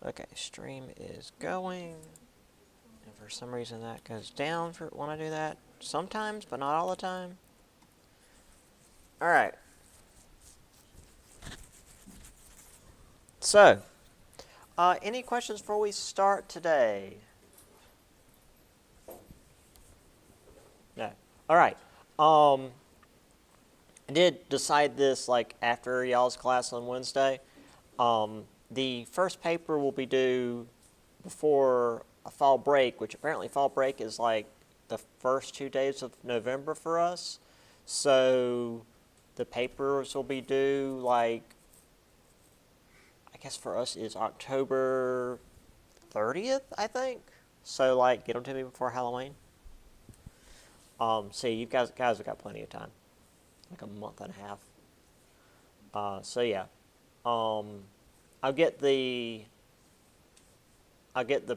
Okay, stream is going. And for some reason that goes down when I do that. Sometimes, but not all the time. Alright. So, any questions before we start today? No. Alright. I did decide this like after y'all's class on Wednesday. The first paper will be due before a fall break, which apparently fall break is like the first 2 days of November for us. So the papers will be due like, I guess for us is October 30th, I think. So like get them to me before Halloween. So you guys have got plenty of time, like a month and a half. So yeah, I'll get the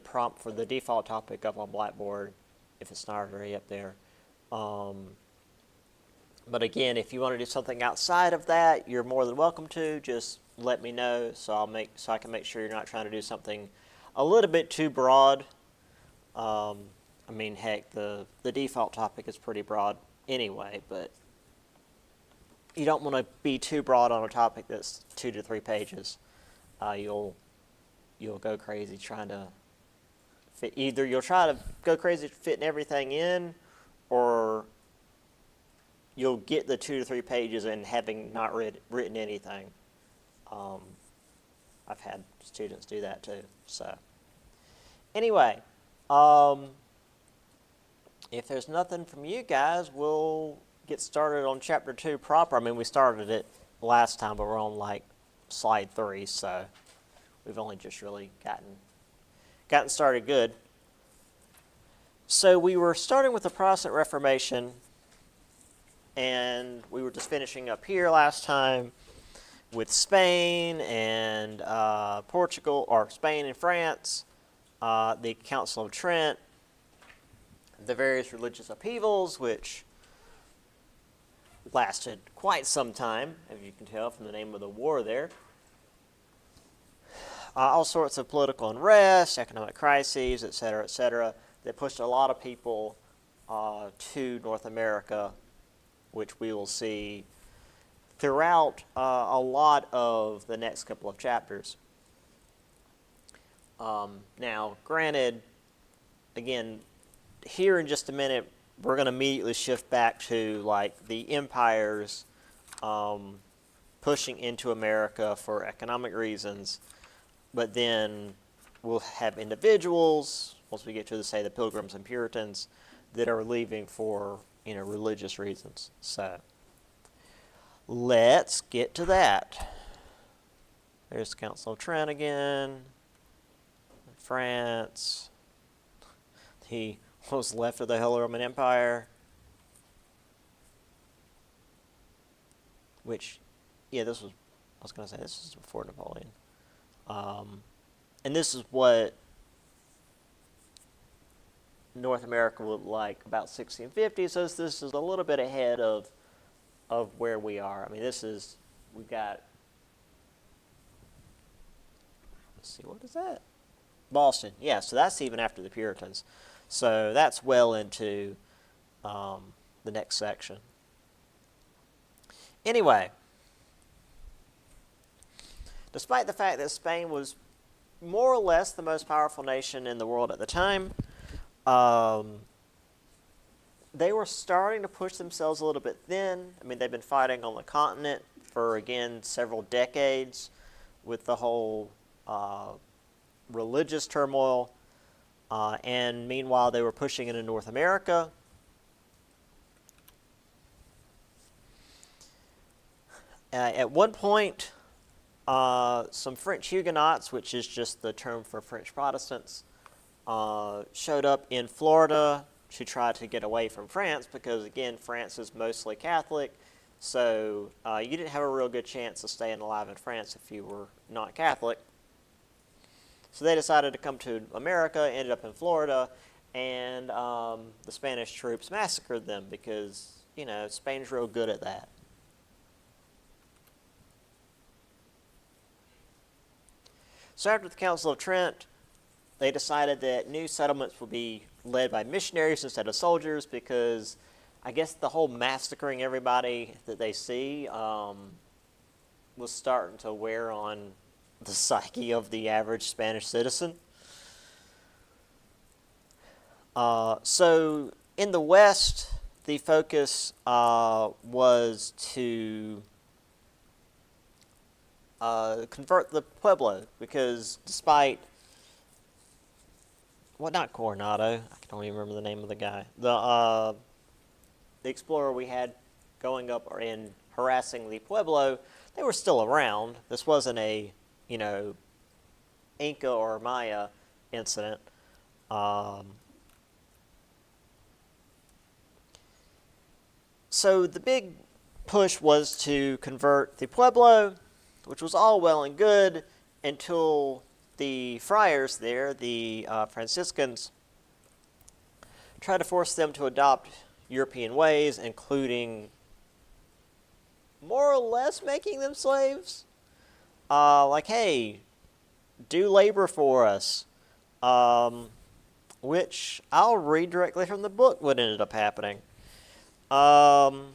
prompt for the default topic up on Blackboard if it's not already up there. But again, if you want to do something outside of that, you're more than welcome to. Just let me know so I can make sure you're not trying to do something a little bit too broad. I mean, heck, the default topic is pretty broad anyway, but you don't want to be too broad on a topic that's 2 to 3 pages. You'll go crazy trying to fit. Either you'll try to go crazy fitting everything in, or you'll get the 2 to 3 pages and having not written anything. I've had students do that too. So anyway, if there's nothing from you guys, we'll get started on chapter 2 proper. I mean, we started it last time, but we're on like slide 3, so we've only just really gotten started good. So we were starting with the Protestant Reformation, and we were just finishing up here last time with Spain and Portugal, or Spain and France, the Council of Trent, the various religious upheavals, which lasted quite some time, as you can tell from the name of the war there. All sorts of political unrest, economic crises, etc., that pushed a lot of people to North America, which we will see throughout a lot of the next couple of chapters. Now, granted, again, here in just a minute, we're going to immediately shift back to like the empires pushing into America for economic reasons, but then we'll have individuals, once we get to, say, the Pilgrims and Puritans, that are leaving for, religious reasons. So let's get to that. There's the Council of Trent again, France, what was left of the Holy Roman Empire, which, yeah, this was before Napoleon. And this is what North America would like about 1650, so this is a little bit ahead of where we are. I mean, we've got, let's see, what is that? Boston, yeah, so that's even after the Puritans. So that's well into the next section. Anyway, despite the fact that Spain was more or less the most powerful nation in the world at the time, they were starting to push themselves a little bit thin. I mean, they've been fighting on the continent for, again, several decades with the whole religious turmoil. And meanwhile, they were pushing into North America. At one point, some French Huguenots, which is just the term for French Protestants, showed up in Florida to try to get away from France because, again, France is mostly Catholic. So you didn't have a real good chance of staying alive in France if you were not Catholic. So they decided to come to America, ended up in Florida, and the Spanish troops massacred them because, Spain's real good at that. So after the Council of Trent, they decided that new settlements would be led by missionaries instead of soldiers because I guess the whole massacring everybody that they see was starting to wear on the psyche of the average Spanish citizen. So in the West, the focus was to convert the Pueblo because despite, well, not Coronado, I don't even remember the name of the guy, the explorer we had going up and harassing the Pueblo, they were still around. This wasn't a, Inca or Maya incident. So the big push was to convert the Pueblo, which was all well and good until the friars there, the Franciscans, tried to force them to adopt European ways, including more or less making them slaves. Like, hey, do labor for us, which I'll read directly from the book what ended up happening. So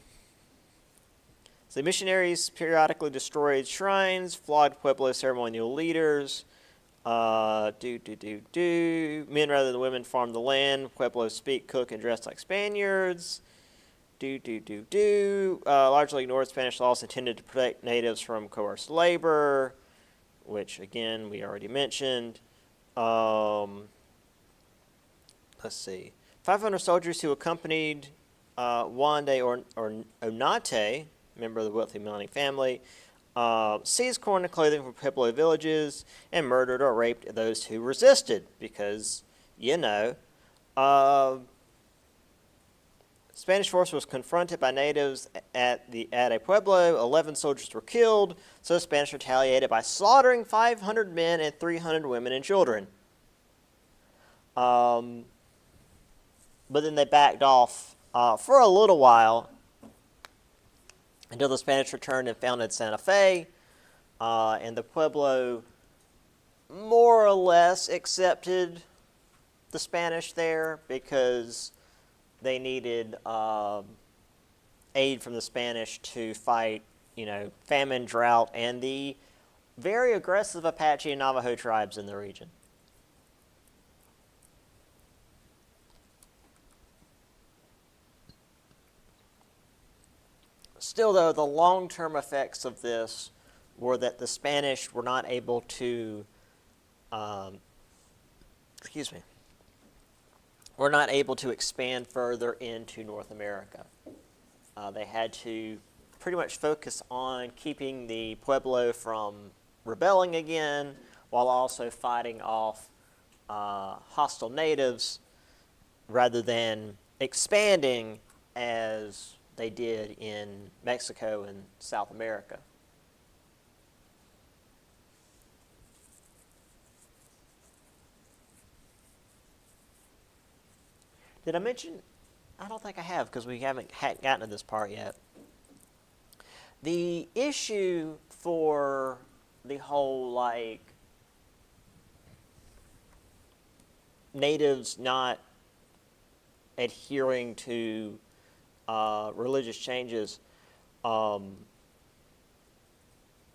missionaries periodically destroyed shrines, flogged Pueblo ceremonial leaders. Men rather than women farmed the land. Pueblo speak, cook, and dress like Spaniards. Largely ignored Spanish laws intended to protect natives from coerced labor, which again we already mentioned. Let's see. 500 soldiers who accompanied Juan de Onate, member of the wealthy Melanie family, seized corn and clothing from Pueblo villages and murdered or raped those who resisted because, Spanish force was confronted by natives at a Pueblo. 11 soldiers were killed, so the Spanish retaliated by slaughtering 500 men and 300 women and children. But then they backed off for a little while until the Spanish returned and founded Santa Fe, and the Pueblo more or less accepted the Spanish there because they needed aid from the Spanish to fight, famine, drought, and the very aggressive Apache and Navajo tribes in the region. Still, though, the long-term effects of this were that the Spanish were not able to, were not able to expand further into North America. They had to pretty much focus on keeping the Pueblo from rebelling again, while also fighting off hostile natives, rather than expanding as they did in Mexico and South America. Did I mention? I don't think I have because we haven't gotten to this part yet. The issue for the whole, natives not adhering to religious changes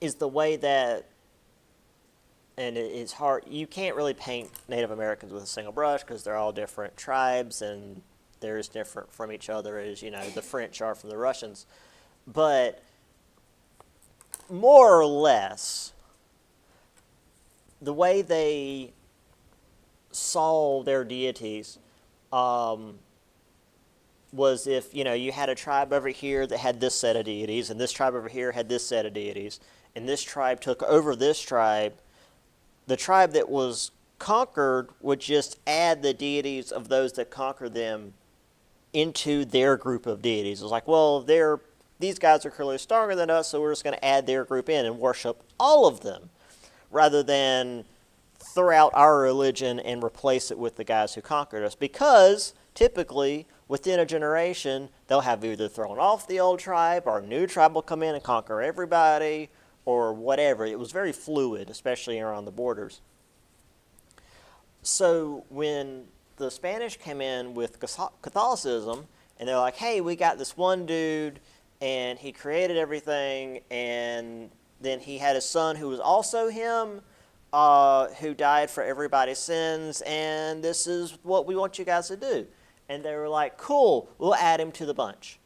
is the way that, and it's hard, you can't really paint Native Americans with a single brush because they're all different tribes and they're as different from each other as, the French are from the Russians. But more or less, the way they saw their deities was if, you had a tribe over here that had this set of deities, and this tribe over here had this set of deities, and this tribe took over this tribe, the tribe that was conquered would just add the deities of those that conquered them into their group of deities. It was like, well, these guys are clearly stronger than us, so we're just going to add their group in and worship all of them, rather than throw out our religion and replace it with the guys who conquered us. Because typically, within a generation, they'll have either thrown off the old tribe, or a new tribe will come in and conquer everybody, or whatever. It was very fluid, especially around the borders. So when the Spanish came in with Catholicism, and they're like, hey, we got this one dude, and he created everything, and then he had his son who was also him, who died for everybody's sins, and this is what we want you guys to do. And they were like, cool, we'll add him to the bunch.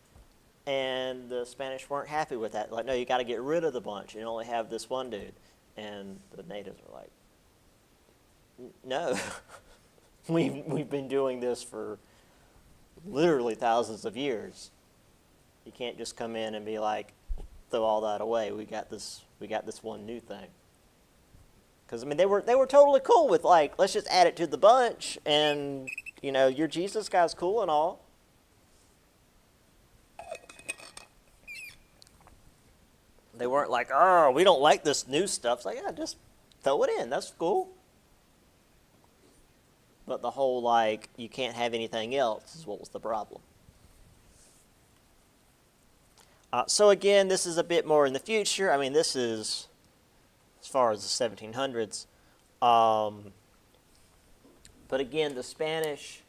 And the Spanish weren't happy with that. Like, no, you got to get rid of the bunch and only have this one dude. And the natives were like, no. We've been doing this for literally thousands of years. You can't just come in and be like, throw all that away. We got this one new thing. Because I mean, they were totally cool with like, let's just add it to the bunch, and you know, your Jesus guy's cool and all. They weren't like, oh, we don't like this new stuff. It's like, yeah, just throw it in. That's cool. But the whole, like, you can't have anything else is what was the problem. So again, this is a bit more in the future. I mean, this is as far as the 1700s. But again, the Spanish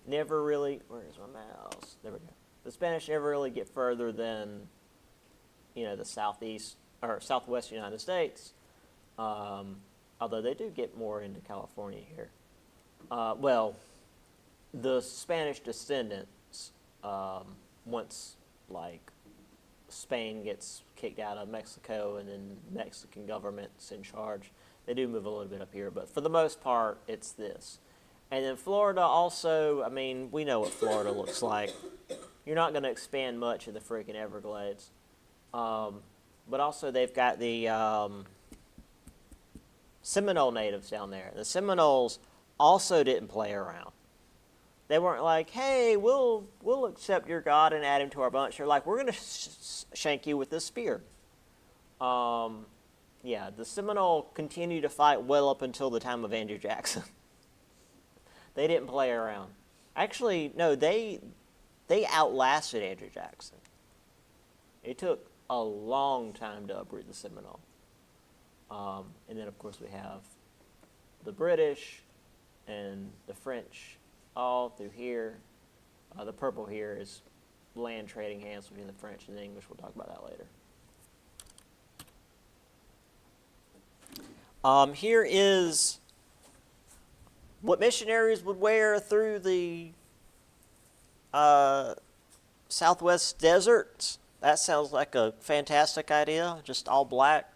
never really, where is my mouse? There we go. The Spanish never really get further than, you know, the southeast or southwest United States. Although they do get more into California here. Well, the Spanish descendants, once like Spain gets kicked out of Mexico and then Mexican government's in charge, they do move a little bit up here. But for the most part, it's this. And then Florida also, I mean, we know what Florida looks like. You're not going to expand much in the freaking Everglades. But also they've got the Seminole natives down there. The Seminoles also didn't play around. They weren't like, hey, we'll accept your God and add him to our bunch. They're like, we're going to shank you with this spear. Yeah, the Seminole continued to fight well up until the time of Andrew Jackson. They didn't play around. Actually, no, they outlasted Andrew Jackson. It took a long time to uproot the Seminole. And then, of course, we have the British and the French all through here. The purple here is land trading hands between the French and the English. We'll talk about that later. Here is what missionaries would wear through the Southwest deserts. That sounds like a fantastic idea, just all black.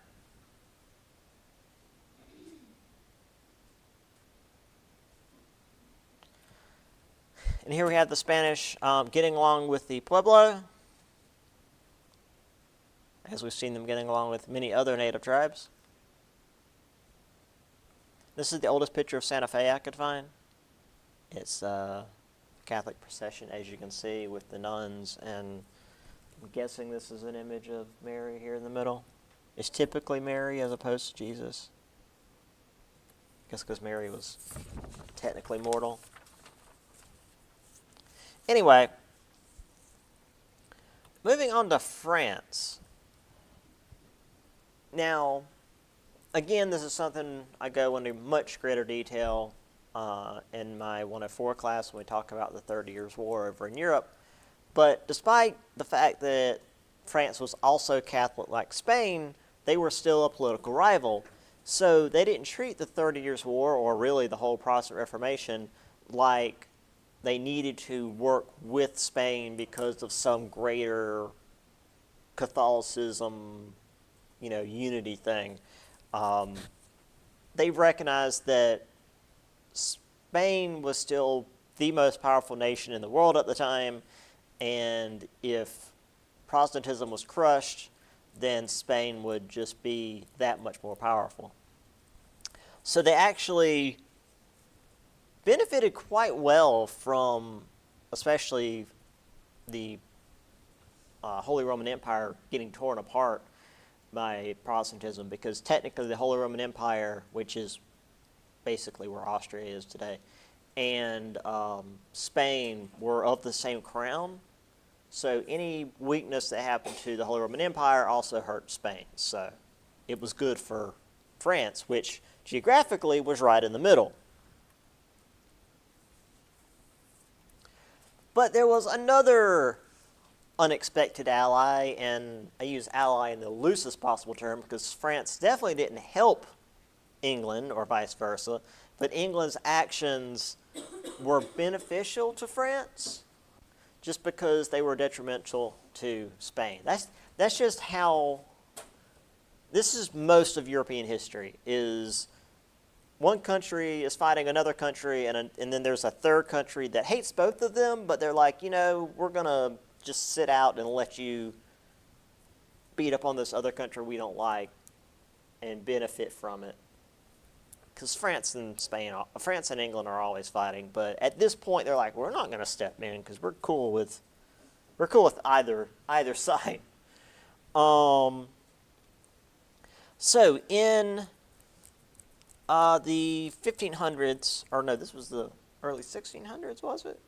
And here we have the Spanish getting along with the Pueblo, as we've seen them getting along with many other native tribes. This is the oldest picture of Santa Fe I could find. It's a Catholic procession, as you can see, with the nuns, and I'm guessing this is an image of Mary here in the middle. It's typically Mary as opposed to Jesus. I guess because Mary was technically mortal. Anyway, moving on to France. Now, again, this is something I go into much greater detail in my 104 class when we talk about the 30 Years' War over in Europe. But despite the fact that France was also Catholic like Spain, they were still a political rival. So they didn't treat the 30 Years' War, or really the whole Protestant Reformation, like they needed to work with Spain because of some greater Catholicism, you know, unity thing. They recognized that Spain was still the most powerful nation in the world at the time, and if Protestantism was crushed, then Spain would just be that much more powerful. So they actually benefited quite well from, especially the Holy Roman Empire getting torn apart by Protestantism, because technically the Holy Roman Empire, which is basically where Austria is today, and Spain were of the same crown. So any weakness that happened to the Holy Roman Empire also hurt Spain. So it was good for France, which geographically was right in the middle. But there was another unexpected ally, and I use ally in the loosest possible term because France definitely didn't help England or vice versa, but England's actions were beneficial to France just because they were detrimental to Spain. That's just how, this is most of European history, is one country is fighting another country, and then there's a third country that hates both of them, but they're like, we're going to just sit out and let you beat up on this other country we don't like and benefit from it. Because France and England are always fighting, but at this point they're like, we're not going to step in because we're cool with either side. So in the 1500s, or no, this was the early 1600s, was it?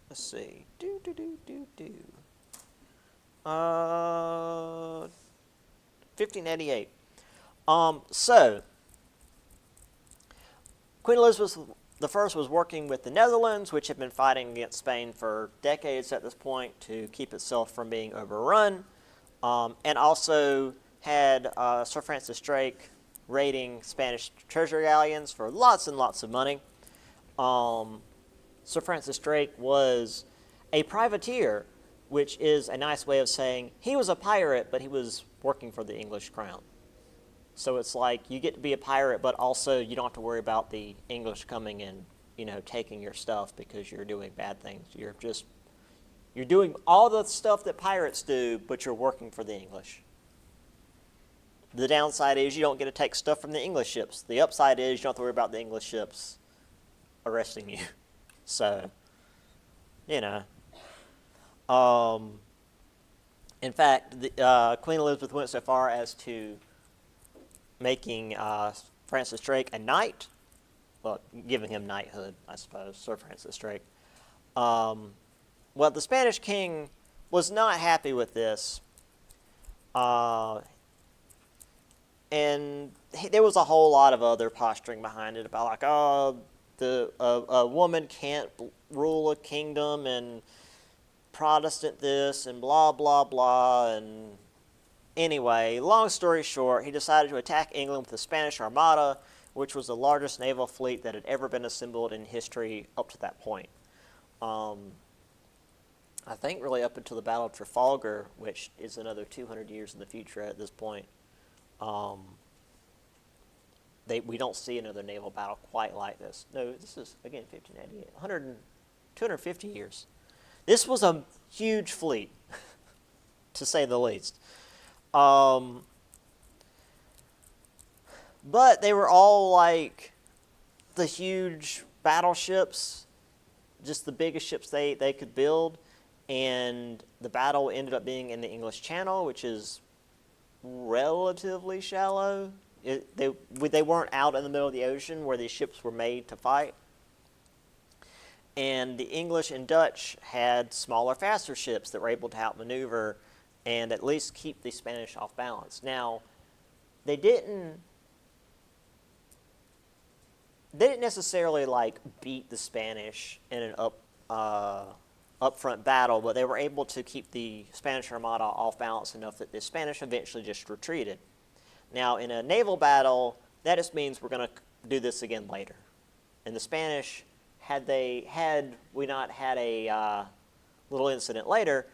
Let's see. 1588. So Queen Elizabeth I was working with the Netherlands, which had been fighting against Spain for decades at this point to keep itself from being overrun, and also had Sir Francis Drake raiding Spanish treasure galleons for lots and lots of money. Sir Francis Drake was a privateer, which is a nice way of saying he was a pirate, but he was working for the English crown. So it's like you get to be a pirate, but also you don't have to worry about the English coming and, taking your stuff because you're doing bad things. You're doing all the stuff that pirates do, but you're working for the English. The downside is you don't get to take stuff from the English ships. The upside is you don't have to worry about the English ships arresting you. So, in fact, Queen Elizabeth went so far as to making Francis Drake a knight, well, giving him knighthood, I suppose, Sir Francis Drake. Well, the Spanish king was not happy with this, and there was a whole lot of other posturing behind it about like, a woman can't rule a kingdom, and Protestant this, and blah, blah, blah, and anyway, long story short, he decided to attack England with the Spanish Armada, which was the largest naval fleet that had ever been assembled in history up to that point. I think really up until the Battle of Trafalgar, which is another 200 years in the future at this point. We don't see another naval battle quite like this. No, this is, again, 1588, 250 years. This was a huge fleet, to say the least. But they were all like the huge battleships, just the biggest ships they could build, and the battle ended up being in the English Channel, which is relatively shallow. They weren't out in the middle of the ocean where these ships were made to fight. And the English and Dutch had smaller, faster ships that were able to outmaneuver and at least keep the Spanish off balance. Now, they didn't necessarily like beat the Spanish in an upfront battle, but they were able to keep the Spanish Armada off balance enough that the Spanish eventually just retreated. Now, in a naval battle, that just means we're going to do this again later. And the Spanish, had we not had a little incident later,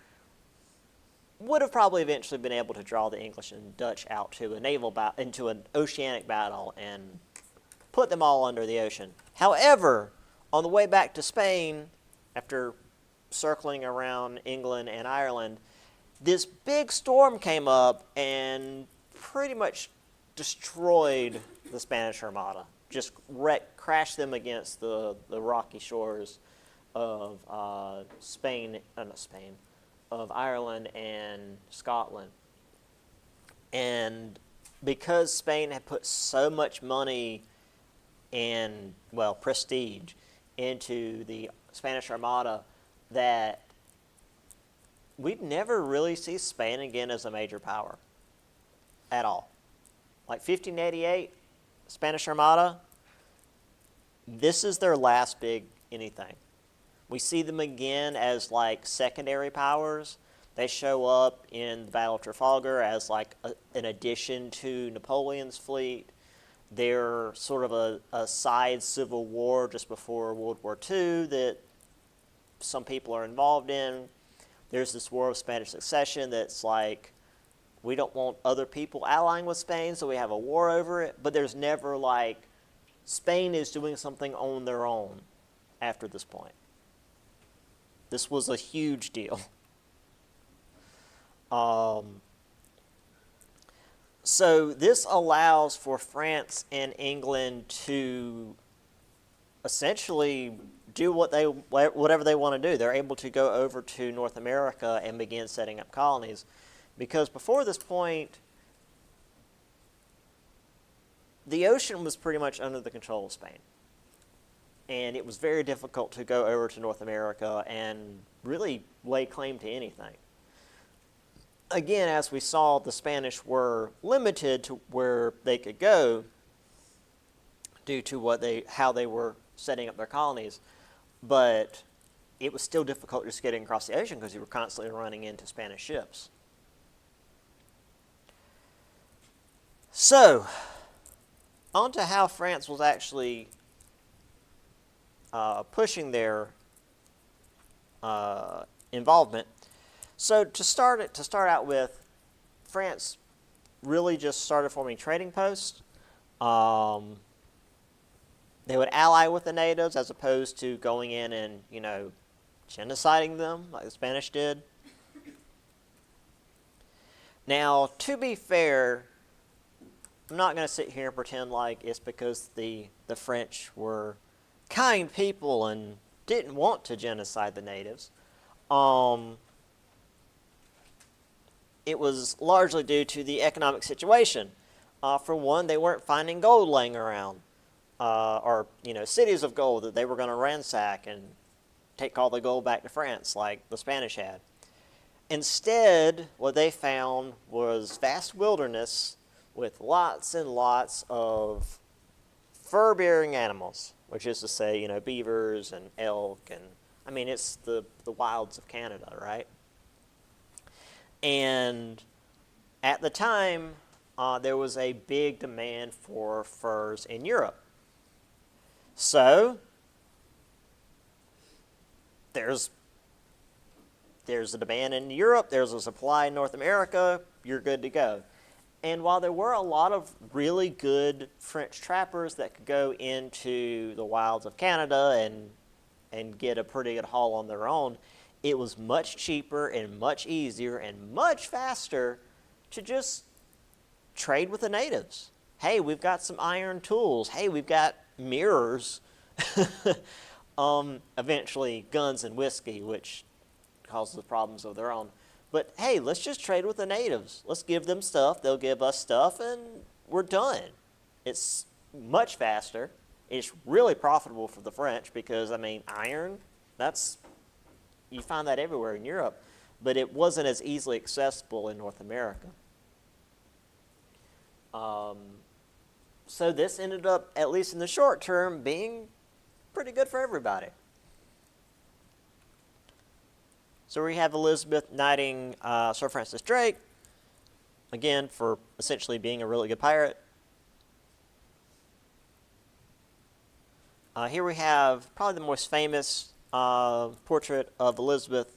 would have probably eventually been able to draw the English and Dutch out to a naval into an oceanic battle and put them all under the ocean. However, on the way back to Spain, after circling around England and Ireland, this big storm came up and pretty much destroyed the Spanish Armada. Just crashed them against the rocky shores of of Ireland and Scotland. And because Spain had put so much money and, well, prestige into the Spanish Armada that we'd never really see Spain again as a major power at all. like 1588, Spanish Armada, this is their last big anything. We see them again as like secondary powers. They show up in the Battle of Trafalgar as like an addition to Napoleon's fleet. They're sort of a side civil war just before World War II that some people are involved in. There's this War of Spanish Succession that's like, we don't want other people allying with Spain, so we have a war over it. But there's never like, Spain is doing something on their own after this point. This was a huge deal. So this allows for France and England to essentially do whatever they want to do. They're able to go over to North America and begin setting up colonies. Because before this point, the ocean was pretty much under the control of Spain. And it was very difficult to go over to North America and really lay claim to anything. Again, as we saw, the Spanish were limited to where they could go due to how they were setting up their colonies. But it was still difficult just getting across the ocean because you were constantly running into Spanish ships. So, on to how France was actually pushing their involvement. So to start out with, France really just started forming trading posts. They would ally with the natives as opposed to going in and, genociding them like the Spanish did. Now, to be fair, I'm not going to sit here and pretend like it's because the French were kind people and didn't want to genocide the natives. It was largely due to the economic situation. For one, they weren't finding gold laying around, or cities of gold that they were going to ransack and take all the gold back to France like the Spanish had. Instead, what they found was vast wilderness with lots and lots of fur-bearing animals, which is to say, beavers and elk, and it's the wilds of Canada, right? And at the time, there was a big demand for furs in Europe. So there's a demand in Europe, there's a supply in North America, you're good to go. And while there were a lot of really good French trappers that could go into the wilds of Canada and get a pretty good haul on their own, it was much cheaper and much easier and much faster to just trade with the natives. Hey, we've got some iron tools. Hey, we've got mirrors. Eventually guns and whiskey, which causes problems of their own. But hey, let's just trade with the natives. Let's give them stuff, they'll give us stuff, and we're done. It's much faster. It's really profitable for the French because, iron, you find that everywhere in Europe, but it wasn't as easily accessible in North America. So this ended up, at least in the short term, being pretty good for everybody. So we have Elizabeth knighting Sir Francis Drake, again, for essentially being a really good pirate. Here we have probably the most famous portrait of Elizabeth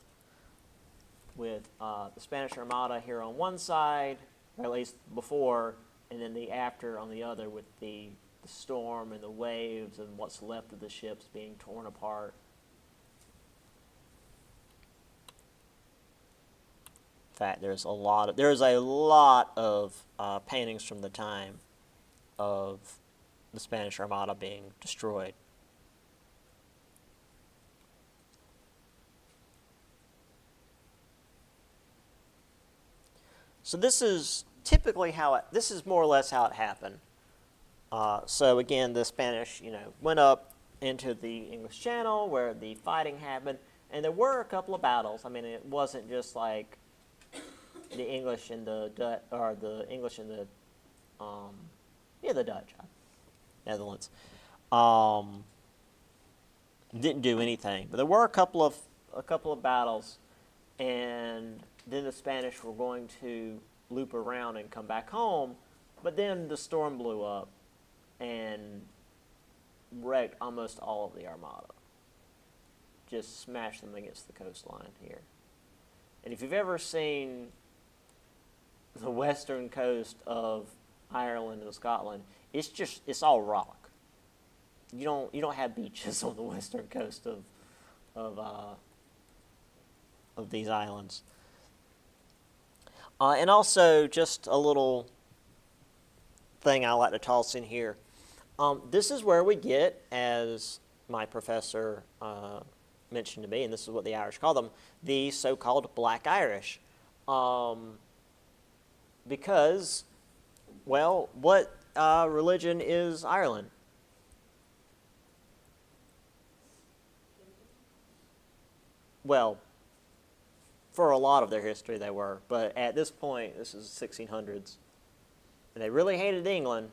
with the Spanish Armada here on one side, or at least before, and then the after on the other with the storm and the waves and what's left of the ships being torn apart. In fact, there's a lot of paintings from the time of the Spanish Armada being destroyed. So this is typically this is more or less how it happened. So again, the Spanish, went up into the English Channel where the fighting happened, and there were a couple of battles. It wasn't just like the English and the Yeah, the Dutch, Netherlands. Um, didn't do anything, but there were a couple of battles, and then the Spanish were going to loop around and come back home, but then the storm blew up and wrecked almost all of the Armada. Just smashed them against the coastline here. And if you've ever seen the western coast of Ireland and Scotland, it's all rock. You don't have beaches on the western coast of these islands. And also, just a little thing I like to toss in here. This is where we get, as my professor mentioned to me, and this is what the Irish call them, the so-called Black Irish. Because, well, what religion is Ireland? Well, for a lot of their history they were, but at this point, this is 1600s, and they really hated England,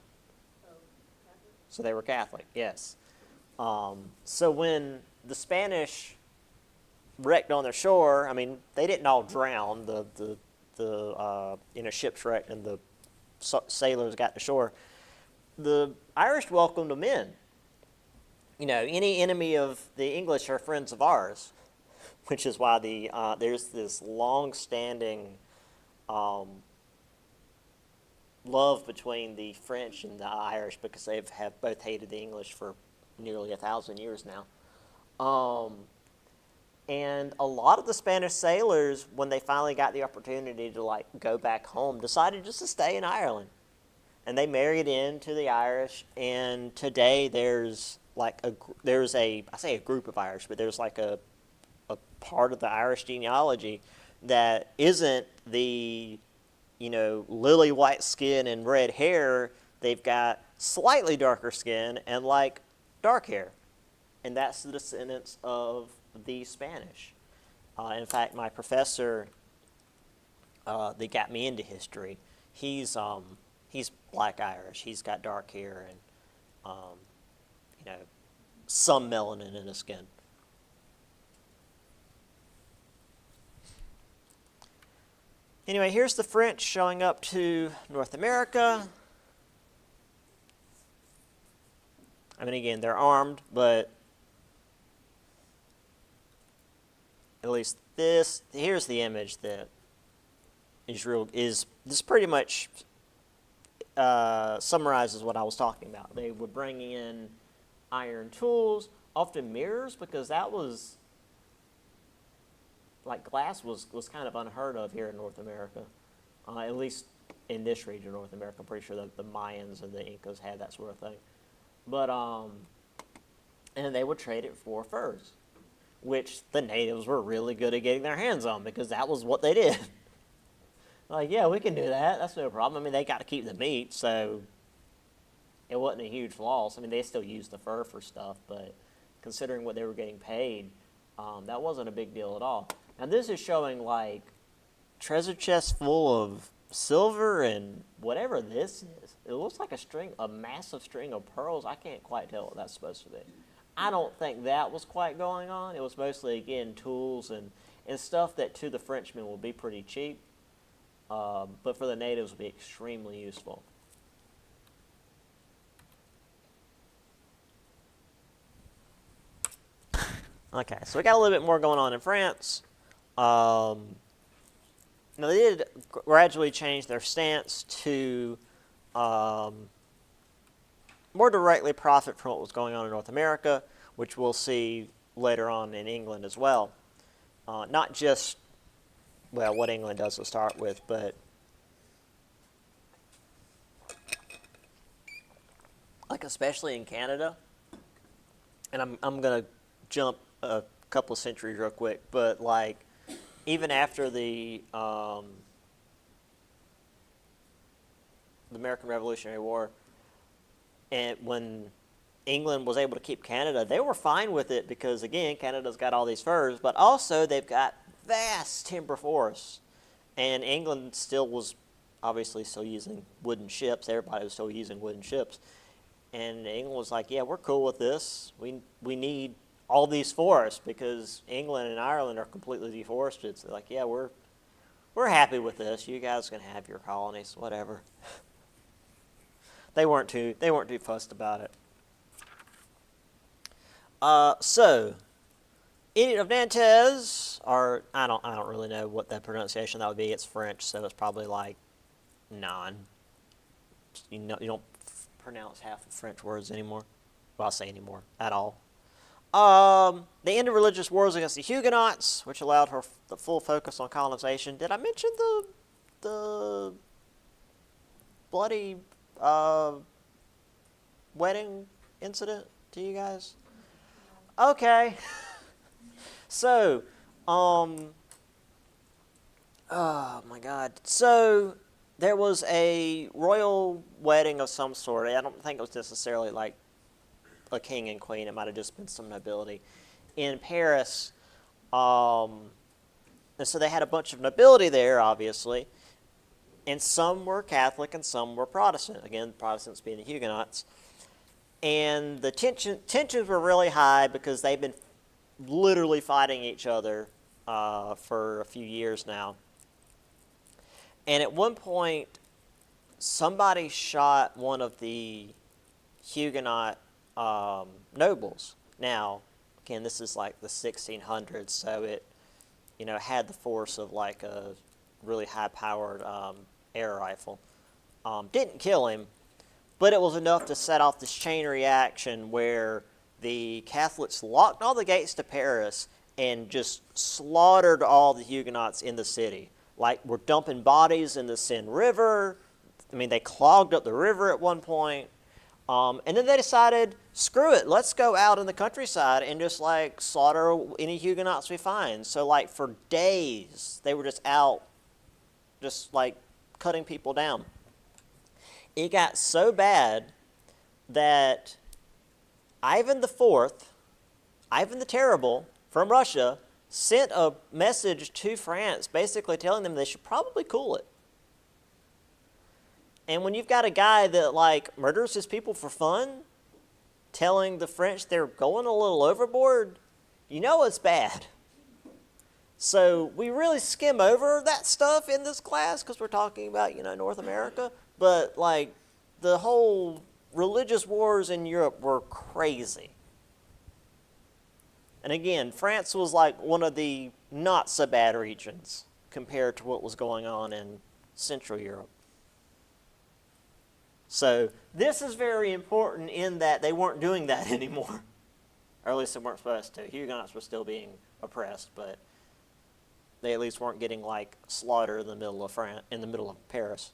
so they were Catholic, yes. So when the Spanish wrecked on their shore, I mean, they didn't all drown. Ships wrecked and the sailors got to shore. The Irish welcomed them in. You know, any enemy of the English are friends of ours, which is why there's this long-standing love between the French and the Irish, because they have both hated the English for nearly 1,000 years now. And a lot of the Spanish sailors, when they finally got the opportunity to go back home, decided just to stay in Ireland, and they married into the Irish. And today there's I say a group of Irish, but there's a part of the Irish genealogy that isn't the lily white skin and red hair. They've got slightly darker skin and dark hair, and that's the descendants of the Spanish. In fact, my professor that got me into history, he's Black Irish. He's got dark hair and some melanin in his skin. Anyway, here's the French showing up to North America. I mean, again, they're armed, but at least here's the image that this pretty much summarizes what I was talking about. They were bringing in iron tools, often mirrors, because that was, glass was kind of unheard of here in North America, at least in this region of North America. I'm pretty sure that the Mayans and the Incas had that sort of thing. But, and they would trade it for furs, which the natives were really good at getting their hands on, because that was what they did. Yeah, we can do that. That's no problem. I mean, they got to keep the meat, so it wasn't a huge loss. I mean, they still used the fur for stuff, but considering what they were getting paid, that wasn't a big deal at all. Now, this is showing, treasure chests full of silver and whatever this is. It looks like a massive string of pearls. I can't quite tell what that's supposed to be. I don't think that was quite going on. It was mostly, again, tools and stuff that to the Frenchmen will be pretty cheap, but for the natives would be extremely useful. Okay, so we got a little bit more going on in France. Now, they did gradually change their stance to more directly profit from what was going on in North America, which we'll see later on in England as well. Not just, what England does to start with, but especially in Canada. And I'm going to jump a couple of centuries real quick, but even after the American Revolutionary War, and when England was able to keep Canada, they were fine with it because, again, Canada's got all these furs, but also they've got vast timber forests, and England still was obviously still using wooden ships. Everybody was still using wooden ships. And England was like, yeah, we're cool with this. We need all these forests because England and Ireland are completely deforested. So like, yeah, we're happy with this. You guys can have your colonies, whatever. They weren't too fussed about it. So Edict of Nantes, or I don't really know what that pronunciation that would be. It's French, so it's probably like non. You don't pronounce half the French words anymore. Well, I'll say anymore at all. They ended religious wars against the Huguenots, which allowed her the full focus on colonization. Did I mention the bloody wedding incident to you guys? Okay. So, oh my God. So, there was a royal wedding of some sort. I don't think it was necessarily like a king and queen. It might have just been some nobility in Paris. And so they had a bunch of nobility there, obviously. And some were Catholic and some were Protestant. Again, Protestants being the Huguenots. And the tensions were really high because they've been literally fighting each other for a few years now. And at one point, somebody shot one of the Huguenot nobles. Now, again, this is like the 1600s, so it, had the force of like a really high-powered air rifle. Didn't kill him, but it was enough to set off this chain reaction where the Catholics locked all the gates to Paris and just slaughtered all the Huguenots in the city. Like, we're dumping bodies in the Seine River. I mean, they clogged up the river at one point. And then they decided, screw it, let's go out in the countryside and just, like, slaughter any Huguenots we find. So, like, for days, they were just out, just, like, cutting people down. It got so bad that Ivan IV, Ivan the Terrible, from Russia, sent a message to France basically telling them they should probably cool it. And when you've got a guy that like murders his people for fun, telling the French they're going a little overboard, you know it's bad. So we really skim over that stuff in this class because we're talking about, North America. But like the whole religious wars in Europe were crazy. And again, France was like one of the not so bad regions compared to what was going on in Central Europe. So this is very important in that they weren't doing that anymore. Or at least they weren't supposed to. Huguenots were still being oppressed, but they at least weren't getting like slaughtered in the middle of Paris.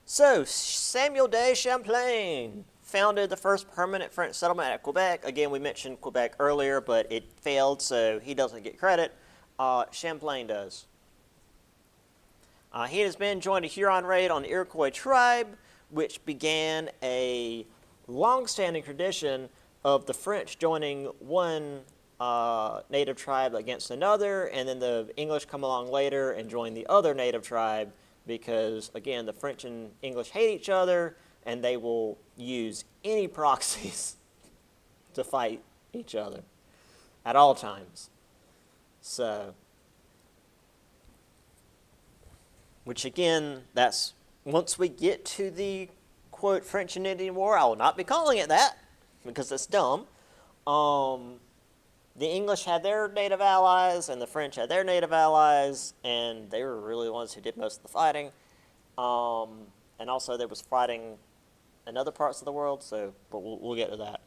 So Samuel de Champlain founded the first permanent French settlement at Quebec. Again, we mentioned Quebec earlier, but it failed, so he doesn't get credit. Champlain does. He and his men joined a Huron raid on the Iroquois tribe, which began a long-standing tradition of the French joining one native tribe against another, and then the English come along later and join the other native tribe because, again, the French and English hate each other, and they will use any proxies to fight each other at all times. So, which again, that's, once we get to the, quote, French and Indian War, I will not be calling it that, because that's dumb. The English had their native allies, and the French had their native allies, and they were really the ones who did most of the fighting. And also there was fighting in other parts of the world, but we'll get to that.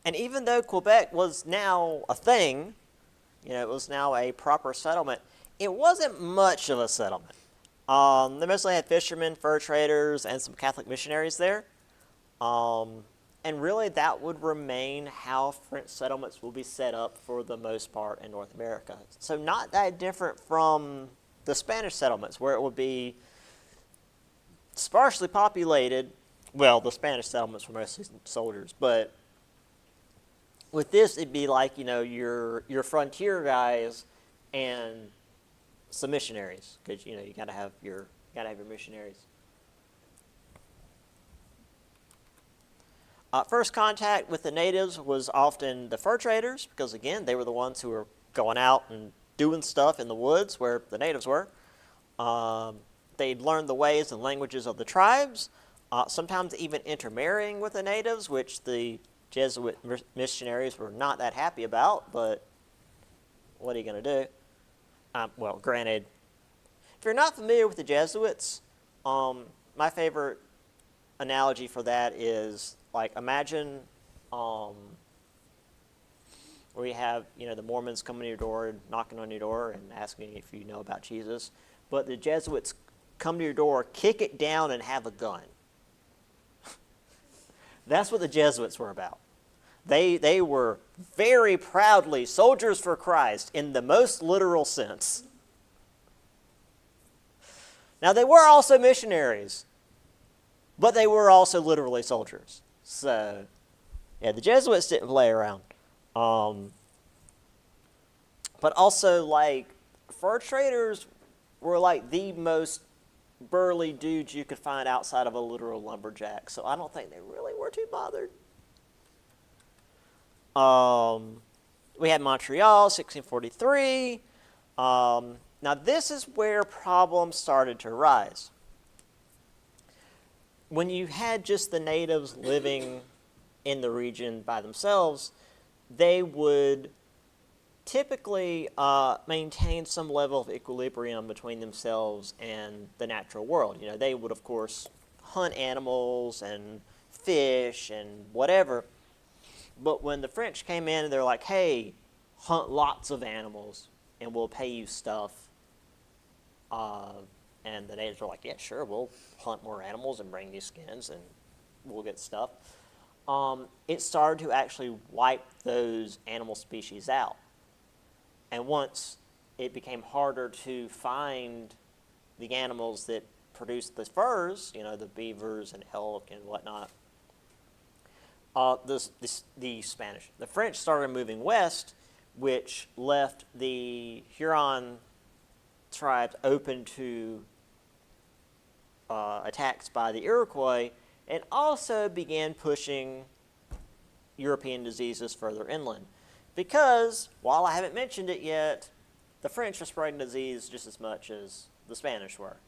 And even though Quebec was now a thing, it was now a proper settlement, it wasn't much of a settlement. They mostly had fishermen, fur traders, and some Catholic missionaries there. And really that would remain how French settlements will be set up for the most part in North America. So not that different from the Spanish settlements, where it would be sparsely populated. Well, the Spanish settlements were mostly soldiers, but with this, it'd be like, your frontier guys and some missionaries, because you gotta have your missionaries. First contact with the natives was often the fur traders, because again, they were the ones who were going out and doing stuff in the woods where the natives were. They'd learned the ways and languages of the tribes, sometimes even intermarrying with the natives, which the Jesuit missionaries were not that happy about, but what are you going to do? Well, granted, if you're not familiar with the Jesuits, my favorite analogy for that is, like, imagine where you have, the Mormons coming to your door and knocking on your door and asking if you know about Jesus, but the Jesuits come to your door, kick it down, and have a gun. That's what the Jesuits were about. They were very proudly soldiers for Christ in the most literal sense. Now, they were also missionaries, but they were also literally soldiers. So, yeah, the Jesuits didn't play around. But also, like, fur traders were like the most burly dudes you could find outside of a literal lumberjack. So I don't think they really were too bothered. We had Montreal, 1643. Now this is where problems started to arise. When you had just the natives living in the region by themselves, they would typically maintain some level of equilibrium between themselves and the natural world. They would, of course, hunt animals and fish and whatever. But when the French came in and they're like, hey, hunt lots of animals and we'll pay you stuff. And the natives were like, yeah, sure, we'll hunt more animals and bring you skins and we'll get stuff. It started to actually wipe those animal species out. And once it became harder to find the animals that produced the furs, the beavers and elk and whatnot, the French started moving west, which left the Huron tribes open to attacks by the Iroquois, and also began pushing European diseases further inland. Because, while I haven't mentioned it yet, the French were spreading disease just as much as the Spanish were.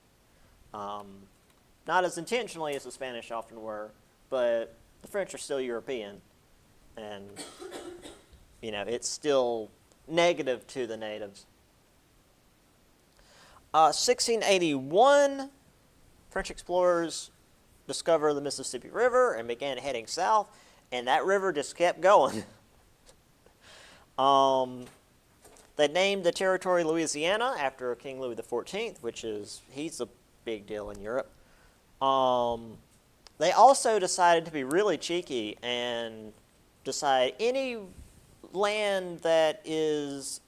Not as intentionally as the Spanish often were, but the French are still European, and, it's still negative to the natives. 1681, French explorers discovered the Mississippi River and began heading south, and that river just kept going. They named the territory Louisiana after King Louis XIV, he's a big deal in Europe. They also decided to be really cheeky and decide any land that is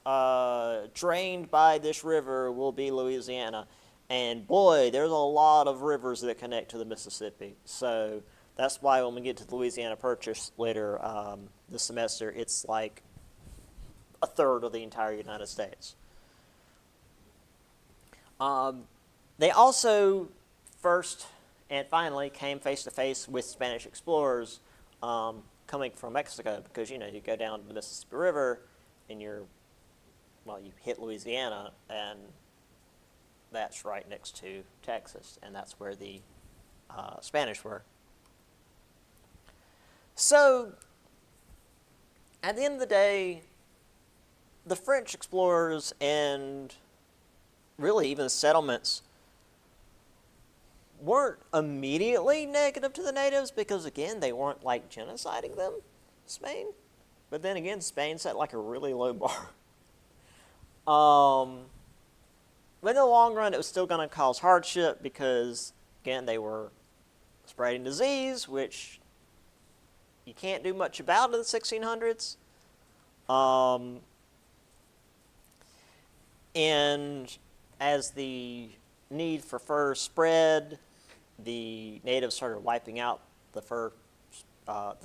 drained by this river will be Louisiana. And boy, there's a lot of rivers that connect to the Mississippi. So that's why when we get to the Louisiana Purchase later this semester, it's like a third of the entire United States. They also first and finally came face to face with Spanish explorers coming from Mexico, because you go down the Mississippi River and you hit Louisiana, and that's right next to Texas, and that's where the Spanish were. So at the end of the day, the French explorers and really even settlements weren't immediately negative to the natives, because again, they weren't like genociding them, Spain. But then again, Spain set like a really low bar. But in the long run, it was still going to cause hardship, because again, they were spreading disease, which you can't do much about in the 1600s. And as the need for fur spread, the natives started wiping out the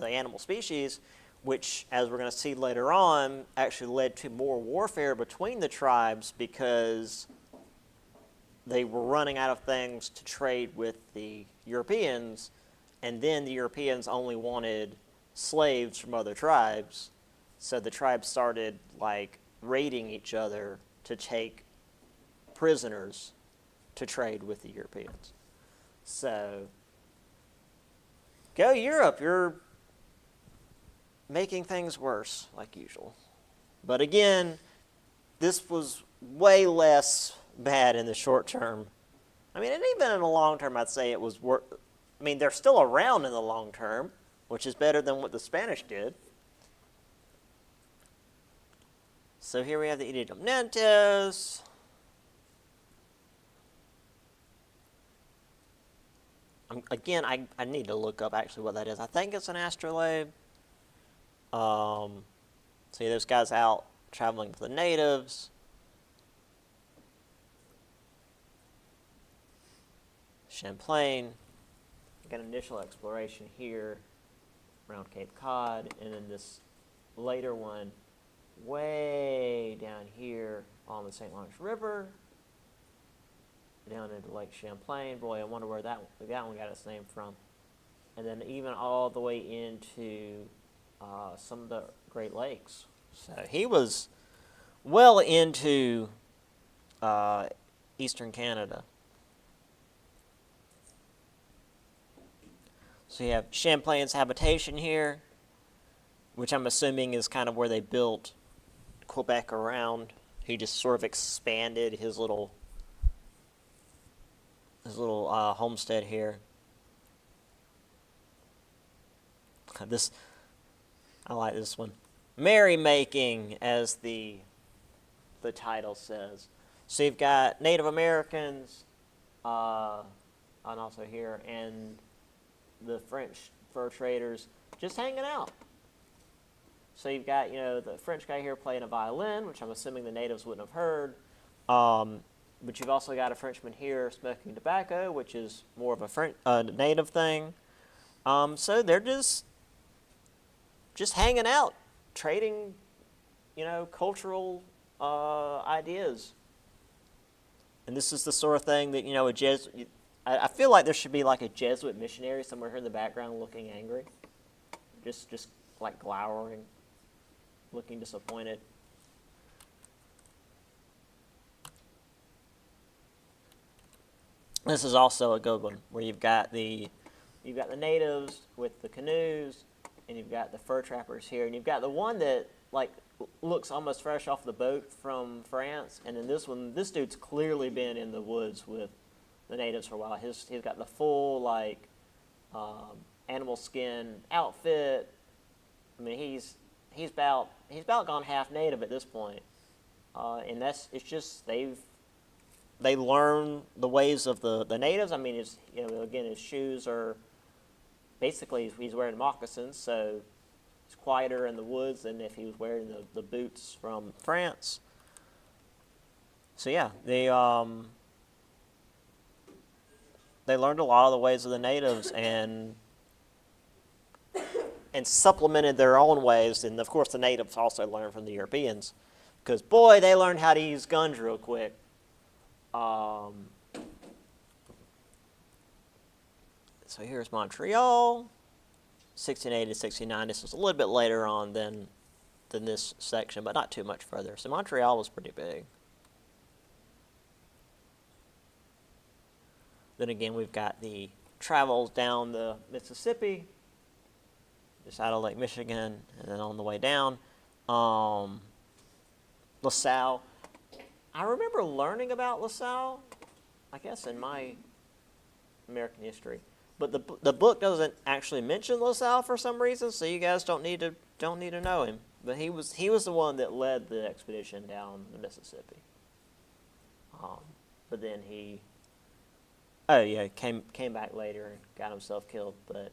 animal species, which, as we're going to see later on, actually led to more warfare between the tribes because they were running out of things to trade with the Europeans, and then the Europeans only wanted slaves from other tribes, so the tribes started like raiding each other to take prisoners to trade with the Europeans. So, go Europe, you're making things worse, like usual. But again, this was way less bad in the short term. I mean, and even in the long term, I'd say it was worse. I mean, they're still around in the long term, which is better than what the Spanish did. So here we have the Edict of Nantes. Again, I need to look up actually what that is. I think it's an astrolabe. See those guys out traveling with the natives. Champlain. Got an initial exploration here around Cape Cod, and then this later one way down here on the St. Lawrence River, down into Lake Champlain. Boy, I wonder where that one got its name from. And then even all the way into some of the Great Lakes. So he was well into eastern Canada. So you have Champlain's habitation here, which I'm assuming is kind of where they built Quebec around. He just sort of expanded his little homestead here. I like this one. Merrymaking, as the title says. So you've got Native Americans, and also here, and the French fur traders just hanging out. So you've got, the French guy here playing a violin, which I'm assuming the natives wouldn't have heard. But you've also got a Frenchman here smoking tobacco, which is more of a native thing. So they're just hanging out, trading, cultural ideas. And this is the sort of thing that, a Jesuit, I feel like there should be like a Jesuit missionary somewhere here in the background looking angry. Just like glowering, looking disappointed. This is also a good one, where you've got the natives with the canoes, and you've got the fur trappers here, and you've got the one that like looks almost fresh off the boat from France, and then this dude's clearly been in the woods with the natives for a while. He's got the full like animal skin outfit. I mean, he's about gone half native at this point, and it's just they learn the ways of the natives. I mean, again, his shoes are basically, he's wearing moccasins, so it's quieter in the woods than if he was wearing the boots from France. So yeah, they learned a lot of the ways of the natives and supplemented their own ways, and of course the natives also learned from the Europeans, because boy, they learned how to use guns real quick. So here's Montreal, 1680 to 1690. This was a little bit later on than this section, but not too much further. So Montreal was pretty big. Then again, we've got the travels down the Mississippi, just out of Lake Michigan, and then on the way down, LaSalle. I remember learning about LaSalle, I guess, in my American history, but the book doesn't actually mention LaSalle for some reason, so you guys don't need to know him. But he was the one that led the expedition down the Mississippi. But then he came back later and got himself killed. But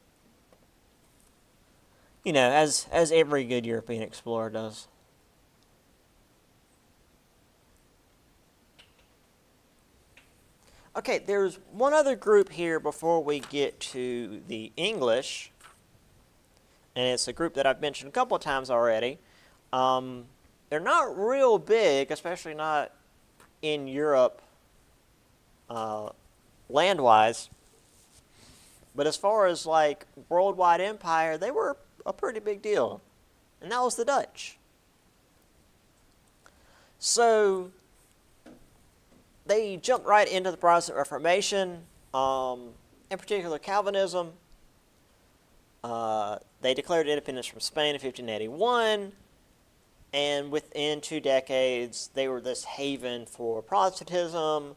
as every good European explorer does. Okay, there's one other group here before we get to the English, and it's a group that I've mentioned a couple of times already. They're not real big, especially not in Europe land-wise. But as far as like worldwide empire, they were a pretty big deal. And that was the Dutch. So they jumped right into the Protestant Reformation, in particular Calvinism. They declared independence from Spain in 1581, and within 2 decades, they were this haven for Protestantism,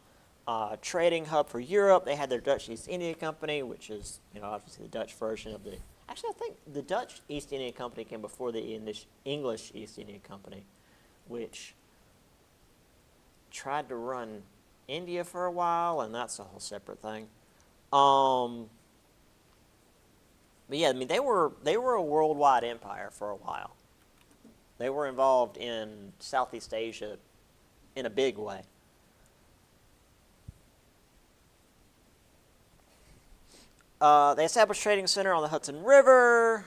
trading hub for Europe. They had their Dutch East India Company, which is, obviously the Dutch version of the... Actually, I think the Dutch East India Company came before the English East India Company, which tried to run India for a while, and that's a whole separate thing. But yeah, I mean, they were a worldwide empire for a while. They were involved in Southeast Asia in a big way. They established a trading center on the Hudson River,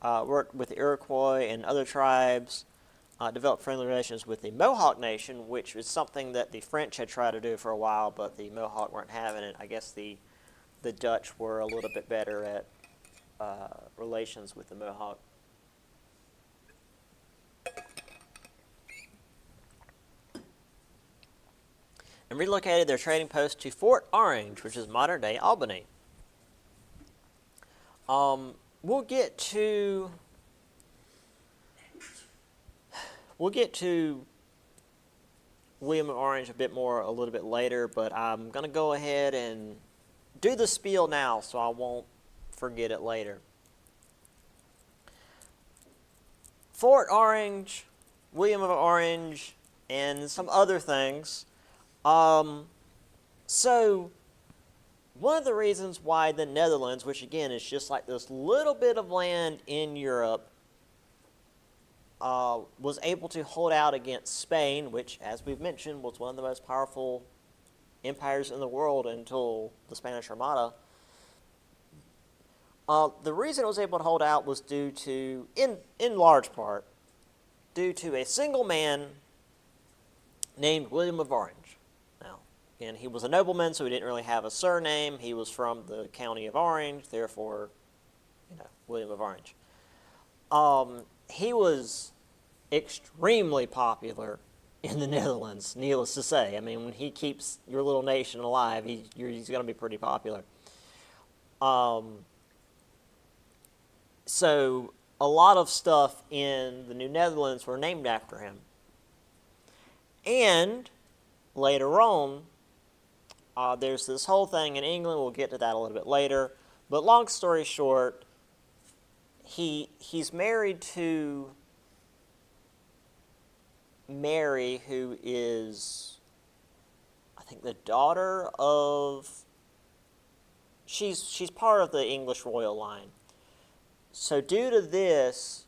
worked with the Iroquois and other tribes, developed friendly relations with the Mohawk Nation, which is something that the French had tried to do for a while, but the Mohawk weren't having it. I guess the Dutch were a little bit better at relations with the Mohawk. And relocated their trading post to Fort Orange, which is modern-day Albany. We'll get to William of Orange a little bit later, but I'm going to go ahead and do the spiel now so I won't forget it later. Fort Orange, William of Orange, and some other things. So one of the reasons why the Netherlands, which again is just like this little bit of land in Europe, was able to hold out against Spain, which, as we've mentioned, was one of the most powerful empires in the world until the Spanish Armada. The reason it was able to hold out was due to, in large part, due to a single man named William of Orange. Now, again, he was a nobleman, so he didn't really have a surname. He was from the county of Orange, therefore, William of Orange. He was extremely popular in the Netherlands, needless to say. I mean, when he keeps your little nation alive, he's going to be pretty popular. So a lot of stuff in the New Netherlands were named after him. And later on, there's this whole thing in England. We'll get to that a little bit later. But long story short, he's married to Mary, who is, I think, the daughter of... She's part of the English royal line. So due to this,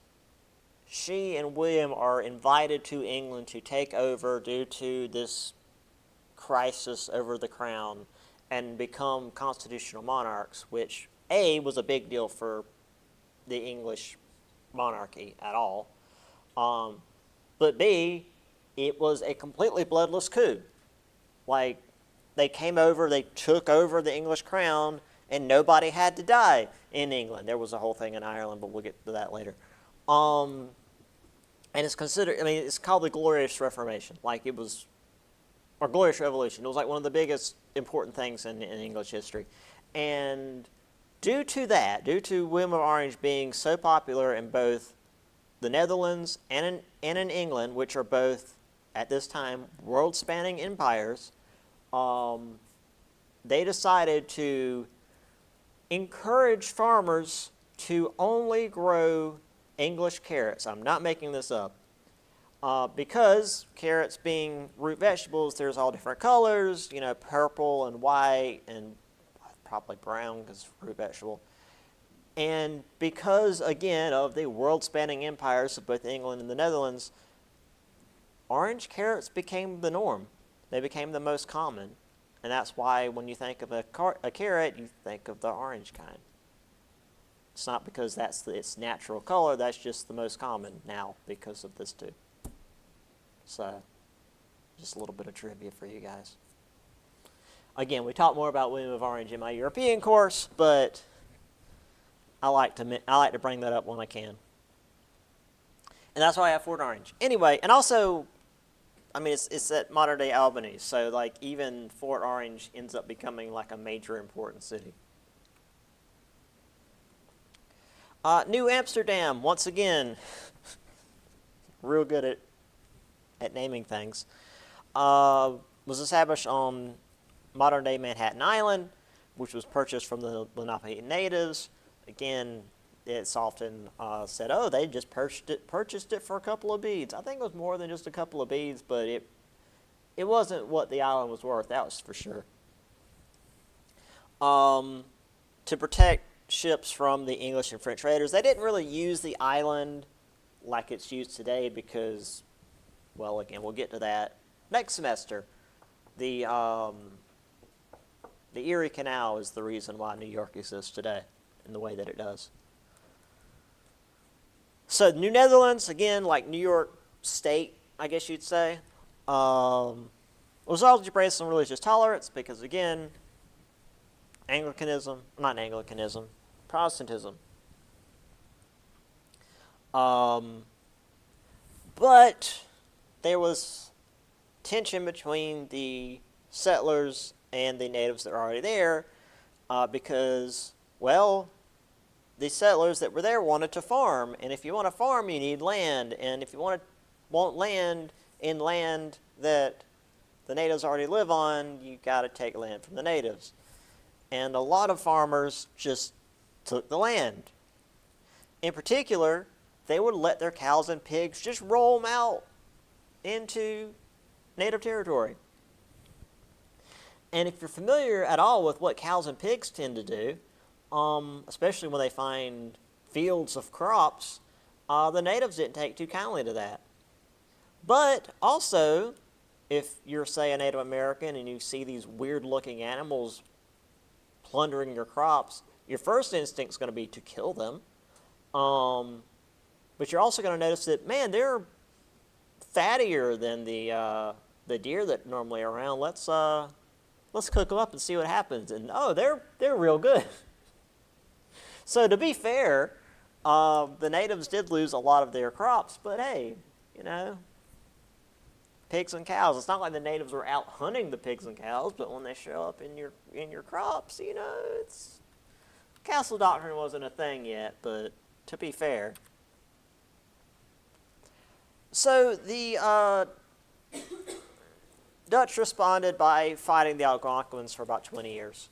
she and William are invited to England to take over due to this crisis over the crown and become constitutional monarchs, which, A, was a big deal for the English monarchy at all. But B, it was a completely bloodless coup. Like, they came over, they took over the English crown, and nobody had to die in England. There was a whole thing in Ireland, but we'll get to that later. And it's considered, it's called the Glorious Reformation. Like, it was, or Glorious Revolution. It was like one of the biggest important things in English history. And due to that, due to William of Orange being so popular in both the Netherlands and in England, which are both, at this time, world-spanning empires, they decided to encourage farmers to only grow English carrots. I'm not making this up. Because carrots being root vegetables, there's all different colors, purple and white and probably brown because root vegetable. And because, again, of the world-spanning empires of both England and the Netherlands, orange carrots became the norm. They became the most common. And that's why when you think of a carrot, you think of the orange kind. It's not because that's its natural color. That's just the most common now because of this too. So, just a little bit of trivia for you guys. Again, we talk more about William of Orange in my European course, but I like to bring that up when I can. And that's why I have Fort Orange. Anyway, and also, I mean, it's at modern day Albany, so like even Fort Orange ends up becoming like a major important city. New Amsterdam, once again, real good at naming things, was established on modern-day Manhattan Island, which was purchased from the Lenape natives. Again, it's often said, oh, they just purchased it for a couple of beads. I think it was more than just a couple of beads, but it wasn't what the island was worth, that was for sure. To protect ships from the English and French raiders, they didn't really use the island like it's used today because, well, again, we'll get to that next semester. The Erie Canal is the reason why New York exists today in the way that it does. So New Netherlands, again, like New York State, I guess you'd say, was largely based on religious tolerance because, again, Protestantism. But there was tension between the settlers and the natives that were already there because, well, the settlers that were there wanted to farm, and if you want to farm, you need land, and if you want land in land that the natives already live on, you got to take land from the natives. And a lot of farmers just took the land. In particular, they would let their cows and pigs just roll them out into native territory. And if you're familiar at all with what cows and pigs tend to do, especially when they find fields of crops, the natives didn't take too kindly to that. But also, if you're, say, a Native American and you see these weird-looking animals plundering your crops, your first instinct is going to be to kill them. But you're also going to notice that, man, they're fattier than the deer that normally are around. Let's cook them up and see what happens. And oh, they're real good. So to be fair, the natives did lose a lot of their crops, but hey, you know, pigs and cows. It's not like the natives were out hunting the pigs and cows, but when they show up in your crops, you know, it's castle doctrine wasn't a thing yet, but to be fair. So the Dutch responded by fighting the Algonquins for about 20 years.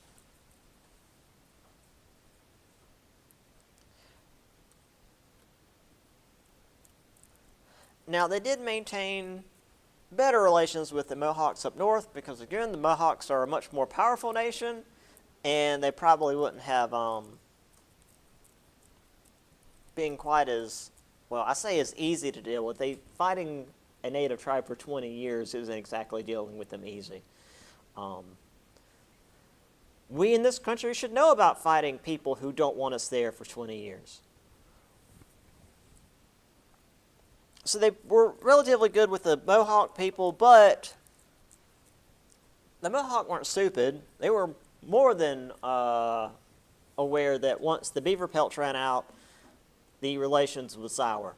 Now, they did maintain better relations with the Mohawks up north because, again, the Mohawks are a much more powerful nation, and they probably wouldn't have been quite as, well, I say as easy to deal with. Fighting a native tribe for 20 years isn't exactly dealing with them easy. We in this country should know about fighting people who don't want us there for 20 years. So they were relatively good with the Mohawk people, but the Mohawk weren't stupid. They were more than aware that once the beaver pelts ran out, the relations would sour.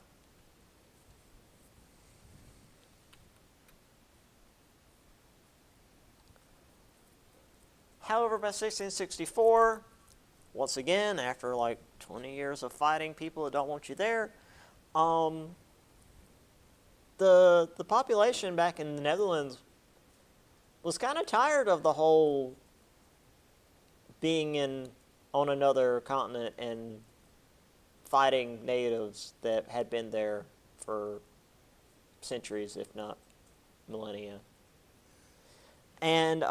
However, by 1664, once again, after like 20 years of fighting people that don't want you there, the population back in the Netherlands was kind of tired of the whole being on another continent and fighting natives that had been there for centuries, if not millennia. And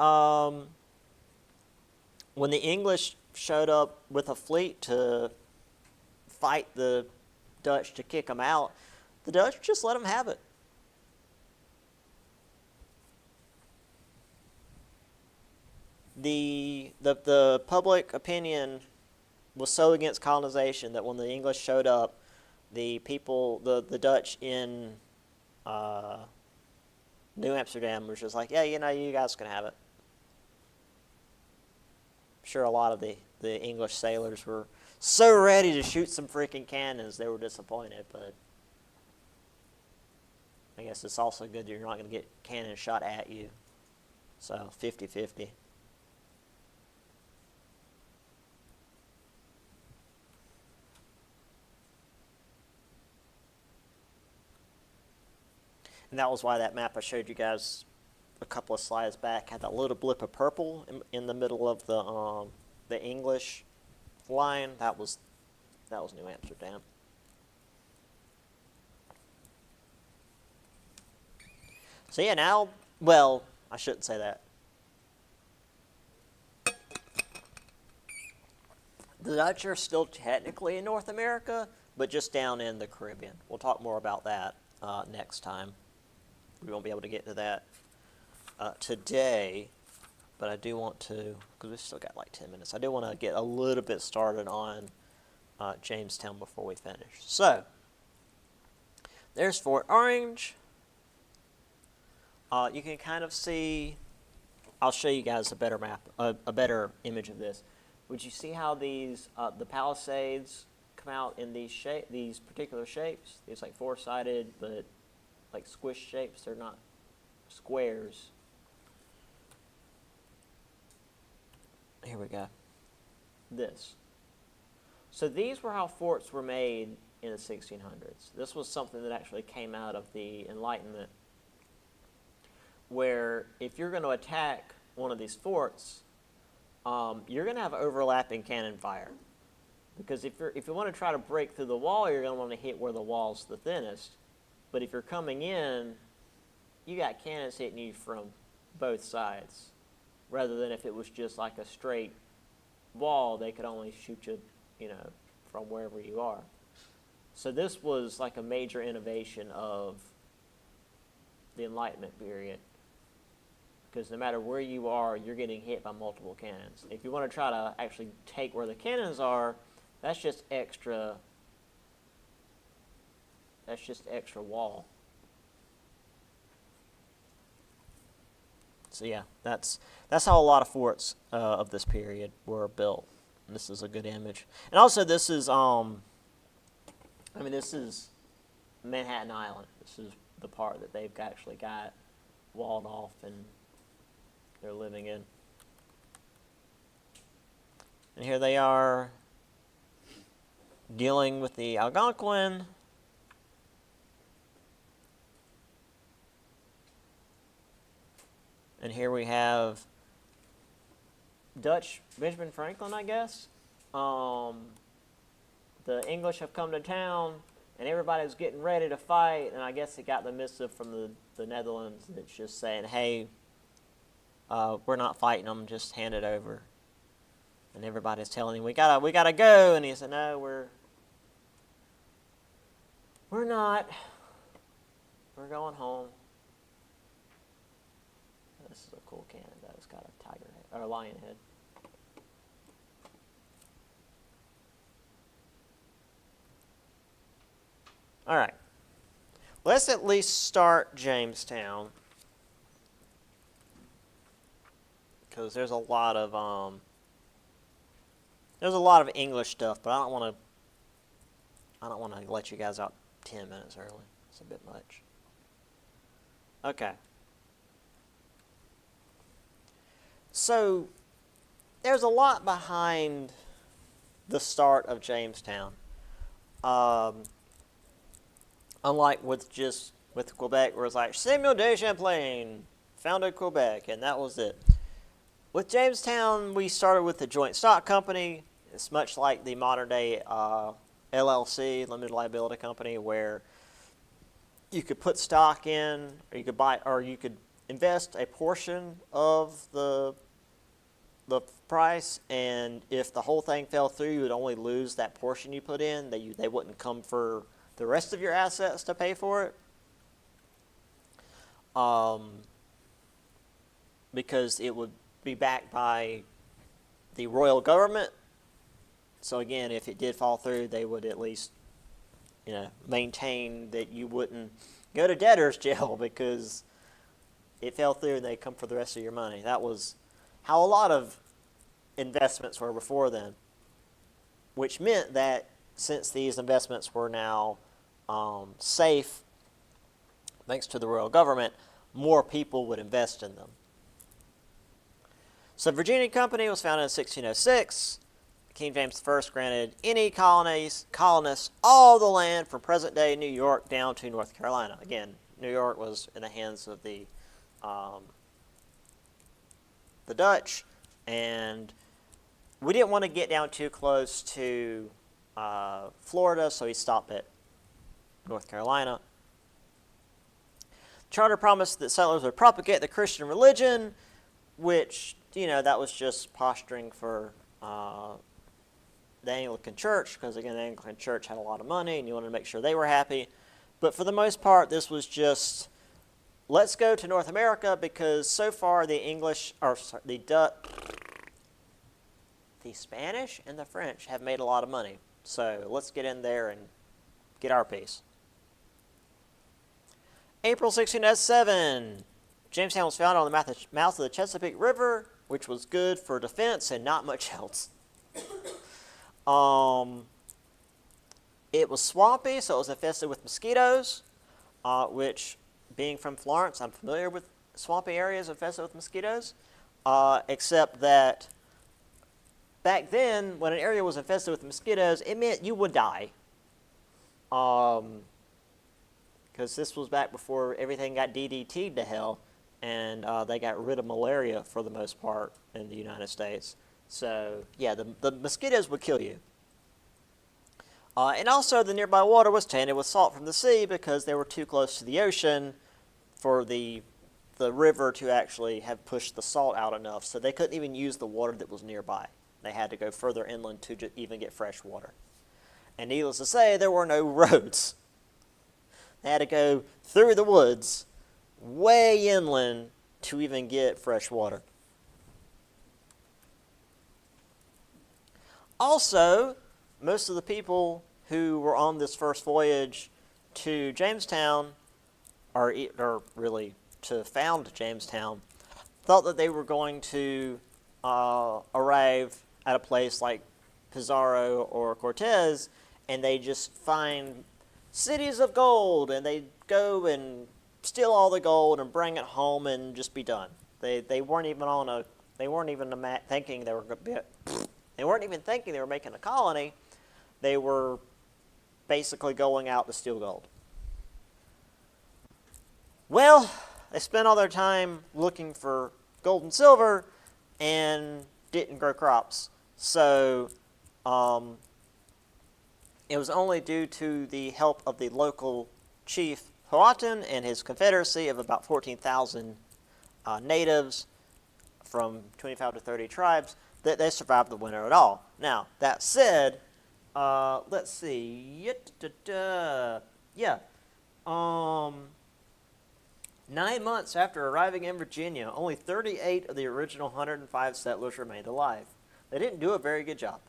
when the English showed up with a fleet to fight the Dutch to kick them out, the Dutch just let them have it. The public opinion was so against colonization that when the English showed up, the people, the Dutch in New Amsterdam was just like, yeah, you guys can have it. I'm sure a lot of the English sailors were so ready to shoot some freaking cannons, they were disappointed, but I guess it's also good that you're not going to get cannons shot at you. So 50-50. And that was why that map I showed you guys a couple of slides back had that little blip of purple in the middle of the English line. That was New Amsterdam. So yeah, now, well, I shouldn't say that. The Dutch are still technically in North America, but just down in the Caribbean. We'll talk more about that next time. We won't be able to get to that today, but I do want to, because we've still got like 10 minutes, I do want to get a little bit started on Jamestown before we finish. So, there's Fort Orange. You can kind of see, I'll show you guys a better map, a better image of this. Would you see how these, the palisades come out in these particular shapes? These like four-sided, but like squish shapes. They're not squares. Here we go. This. So these were how forts were made in the 1600s. This was something that actually came out of the Enlightenment, where if you're going to attack one of these forts, you're going to have overlapping cannon fire. Because if you want to try to break through the wall, you're going to want to hit where the wall's the thinnest. But if you're coming in, you got cannons hitting you from both sides. Rather than if it was just like a straight wall, they could only shoot you, from wherever you are. So this was like a major innovation of the Enlightenment period. Because no matter where you are, you're getting hit by multiple cannons. If you want to try to actually take where the cannons are, that's just extra wall. So yeah, that's how a lot of forts of this period were built. And this is a good image. And also this is this is Manhattan Island. This is the part that they've actually got walled off and they're living in. And here they are dealing with the Algonquin. And here we have Dutch Benjamin Franklin, I guess. The English have come to town, and everybody's getting ready to fight. And I guess they got the missive from the Netherlands that's just saying, "Hey, we're not fighting them. Just hand it over." And everybody's telling him, "We gotta go." And he said, "No, we're not. We're going home." This is a cool cannon though. It's got a tiger head or a lion head. All right. Let's at least start Jamestown, because there's a lot of English stuff, but I don't want to let you guys out 10 minutes early. It's a bit much. Okay. So, there's a lot behind the start of Jamestown. Unlike with Quebec, where it's like Samuel de Champlain founded Quebec, and that was it. With Jamestown, we started with the joint stock company. It's much like the modern day LLC, limited liability company, where you could put stock in, or you could buy, or you could invest a portion of the price, and if the whole thing fell through, you would only lose that portion you put in. They wouldn't come for the rest of your assets to pay for it, because it would be backed by the royal government, So again, if it did fall through, they would at least, maintain that you wouldn't go to debtor's jail because it fell through and they come for the rest of your money. That was how a lot of investments were before then, which meant that since these investments were now safe, thanks to the royal government, more people would invest in them. So Virginia Company was founded in 1606. King James I granted any colonists all the land from present-day New York down to North Carolina. Again, New York was in the hands of the Dutch, and we didn't want to get down too close to Florida, so he stopped at North Carolina. The charter promised that settlers would propagate the Christian religion, which, that was just posturing for the Anglican Church, because again, the Anglican Church had a lot of money and you wanted to make sure they were happy. But for the most part, this was just, let's go to North America because so far the Spanish and the French have made a lot of money. So let's get in there and get our piece. April 1607, Jamestown was founded on the mouth of the Chesapeake River, which was good for defense and not much else. It was swampy, so it was infested with mosquitoes, which, being from Florence, I'm familiar with swampy areas infested with mosquitoes, except that back then, when an area was infested with mosquitoes, it meant you would die. Because this was back before everything got DDT'd to hell, and they got rid of malaria for the most part in the United States. So, yeah, the mosquitoes would kill you. And also, the nearby water was tainted with salt from the sea because they were too close to the ocean for the river to actually have pushed the salt out enough. So they couldn't even use the water that was nearby. They had to go further inland to even get fresh water. And needless to say, there were no roads. They had to go through the woods, way inland, to even get fresh water. Also, most of the people who were on this first voyage to Jamestown, or really to found Jamestown, thought that they were going to arrive at a place like Pizarro or Cortez, and they just find cities of gold, and they go and steal all the gold and bring it home and just be done. They weren't even thinking they were going to be. They weren't even thinking they were making a colony. They were basically going out to steal gold. Well, they spent all their time looking for gold and silver and didn't grow crops. So it was only due to the help of the local chief Powhatan and his confederacy of about 14,000 natives from 25 to 30 tribes that they survived the winter at all. Now, that said, let's see. 9 months after arriving in Virginia, only 38 of the original 105 settlers remained alive. They didn't do a very good job.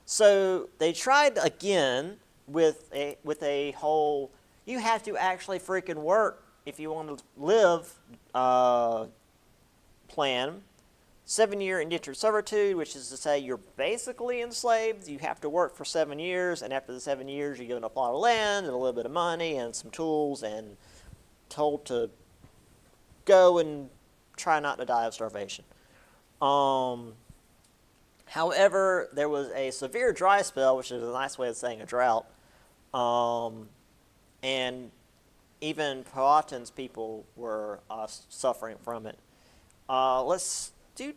So they tried again with a whole, you have to actually freaking work if you want to live plan. 7-year indentured servitude, which is to say you're basically enslaved. You have to work for 7 years, and after the 7 years, you're given a plot of land and a little bit of money and some tools and told to go and try not to die of starvation. However, there was a severe dry spell, which is a nice way of saying a drought, and even Powhatan's people were suffering from it. Let's let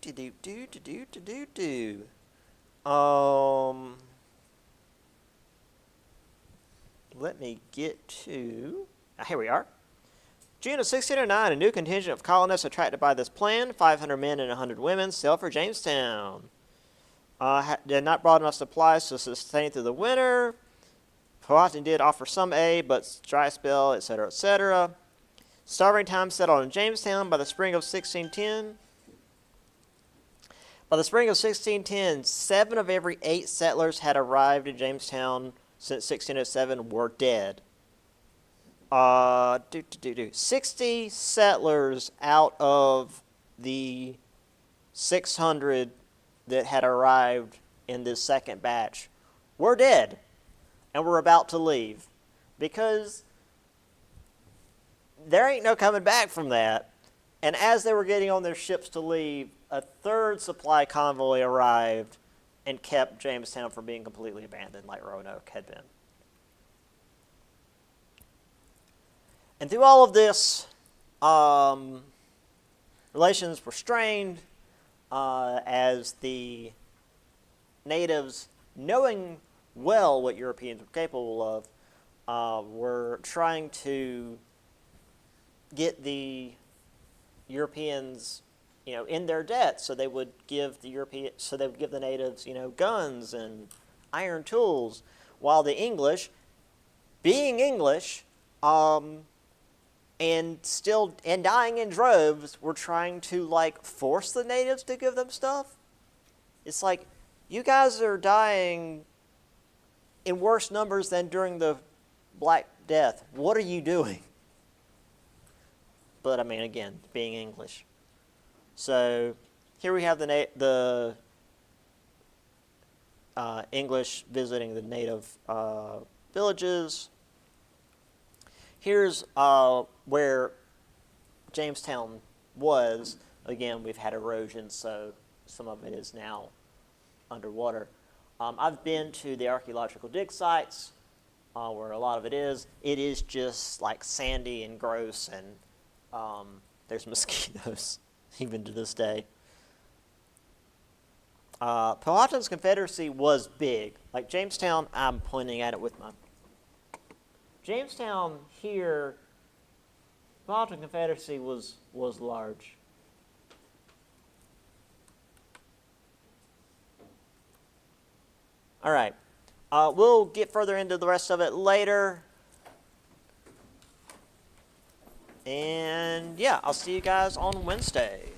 me get to, here we are. June of 1609, a new contingent of colonists attracted by this plan, 500 men and 100 women, sailed for Jamestown. They had not brought enough supplies to sustain through the winter. Powhatan did offer some aid, but dry spell, etc., etc. Starving time settled in Jamestown by the spring of 1610. By the spring of 1610, 7 of every 8 settlers had arrived in Jamestown since 1607 were dead. 60 settlers out of the 600 that had arrived in this second batch were dead and were about to leave, because there ain't no coming back from that. And as they were getting on their ships to leave, a third supply convoy arrived and kept Jamestown from being completely abandoned like Roanoke had been. And through all of this, relations were strained as the natives, knowing well what Europeans were capable of, were trying to get the Europeans, in their debt, so they would give the natives, guns and iron tools, while the English, being English, and dying in droves, were trying to force the natives to give them stuff. It's like, you guys are dying in worse numbers than during the Black Death. What are you doing? But again, being English. So here we have the English visiting the native villages. Here's where Jamestown was. Again, we've had erosion, so some of it is now underwater. I've been to the archaeological dig sites where a lot of it is. It is just sandy and gross, and there's mosquitoes even to this day. Powhatan's Confederacy was big. Jamestown, I'm pointing at it with my... Jamestown here, Powhatan Confederacy was large. All right. We'll get further into the rest of it later. And yeah, I'll see you guys on Wednesday.